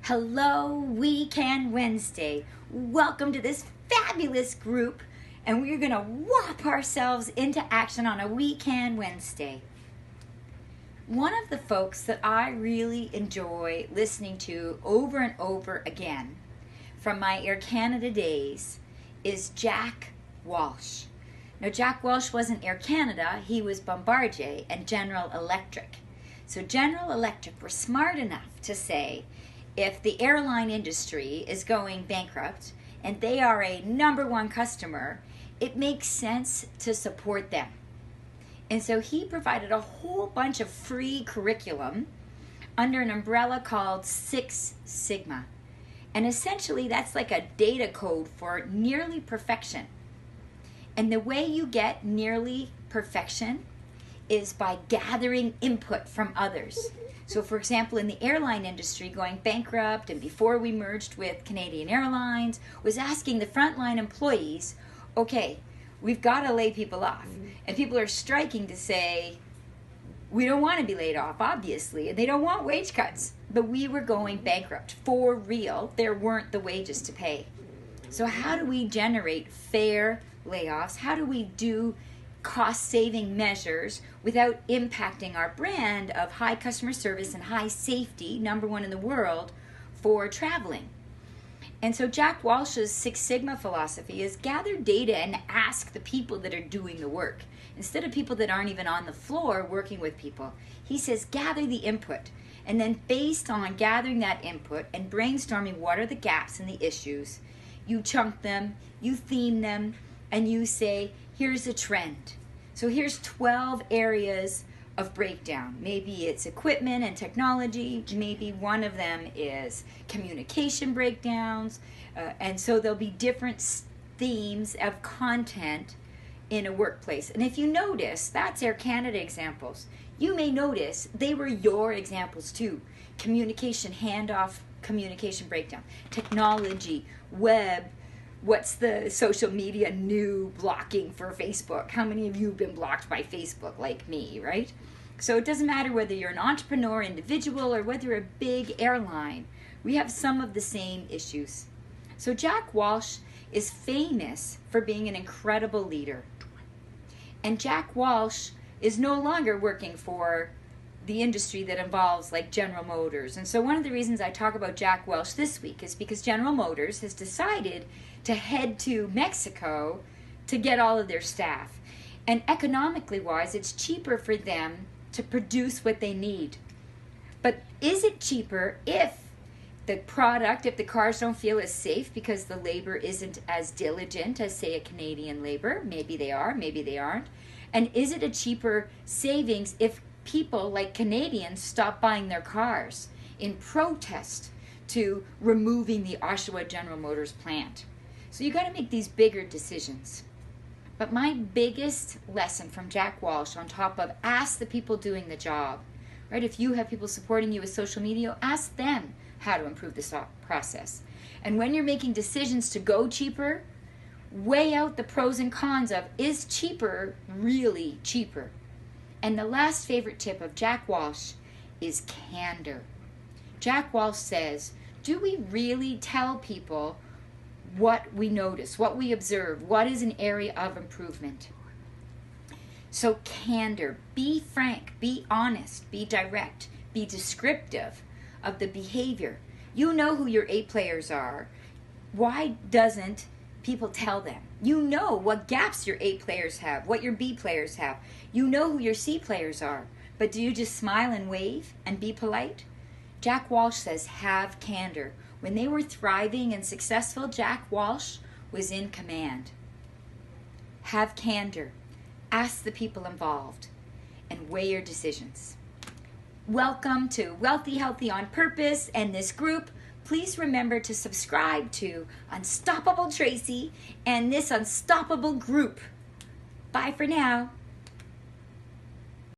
Hello, Weekend Wednesday. Welcome to this fabulous group, and we're going to whop ourselves into action on a Weekend Wednesday. One of the folks that I really enjoy listening to over and over again from my Air Canada days is Jack Walsh. Now, Jack Walsh wasn't Air Canada, he was Bombardier and General Electric. So General Electric were smart enough to say, if the airline industry is going bankrupt and they are a number one customer, it makes sense to support them. And so he provided a whole bunch of free curriculum under an umbrella called Six Sigma. And essentially that's like a data code for nearly perfection. And the way you get nearly perfection is by gathering input from others. So for example, in the airline industry, going bankrupt and before we merged with Canadian Airlines, was asking the frontline employees, okay, we've got to lay people off. And people are striking to say, we don't want to be laid off, obviously, and they don't want wage cuts. But we were going bankrupt. For real, there weren't the wages to pay. So how do we generate fair layoffs? How do we do cost-saving measures without impacting our brand of high customer service and high safety, number one in the world, for traveling? And so Jack Walsh's Six Sigma philosophy is gather data and ask the people that are doing the work. Instead of people that aren't even on the floor working with people, he says gather the input. And then based on gathering that input and brainstorming what are the gaps and the issues, you chunk them, you theme them, and you say, here's a trend. So here's 12 areas of breakdown. Maybe it's equipment and technology. Maybe one of them is communication breakdowns. And so there'll be different themes of content in a workplace. And if you notice, that's Air Canada examples. You may notice they were your examples too. Communication handoff, communication breakdown, technology, web. What's the social media new blocking for Facebook? How many of you have been blocked by Facebook like me, right? So it doesn't matter whether you're an entrepreneur, individual, or whether you're a big airline. We have some of the same issues. So Jack Walsh is famous for being an incredible leader. And Jack Walsh is no longer working for the industry that involves like General Motors. And so one of the reasons I talk about Jack Walsh this week is because General Motors has decided to head to Mexico to get all of their staff. And economically wise, it's cheaper for them to produce what they need. But is it cheaper if the product, if the cars don't feel as safe because the labor isn't as diligent as, say, a Canadian labor? Maybe they are, maybe they aren't. And is it a cheaper savings if people like Canadians stop buying their cars in protest to removing the Oshawa General Motors plant? So you got to make these bigger decisions. But my biggest lesson from Jack Walsh, on top of ask the people doing the job, right? If you have people supporting you with social media, ask them how to improve this process. And when you're making decisions to go cheaper, weigh out the pros and cons of, is cheaper really cheaper? And the last favorite tip of Jack Walsh is candor. Jack Walsh says, do we really tell people what we notice, what we observe, what is an area of improvement? So candor, be frank, be honest, be direct, be descriptive of the behavior. You know who your A players are. Why doesn't people tell them? You know what gaps your A players have, what your B players have. You know who your C players are. But do you just smile and wave and be polite? Jack Walsh says, have candor. When they were thriving and successful, Jack Walsh was in command. Have candor. Ask the people involved and weigh your decisions. Welcome to Wealthy, Healthy on Purpose and this group. Please remember to subscribe to Unstoppable Tracy and this unstoppable group. Bye for now.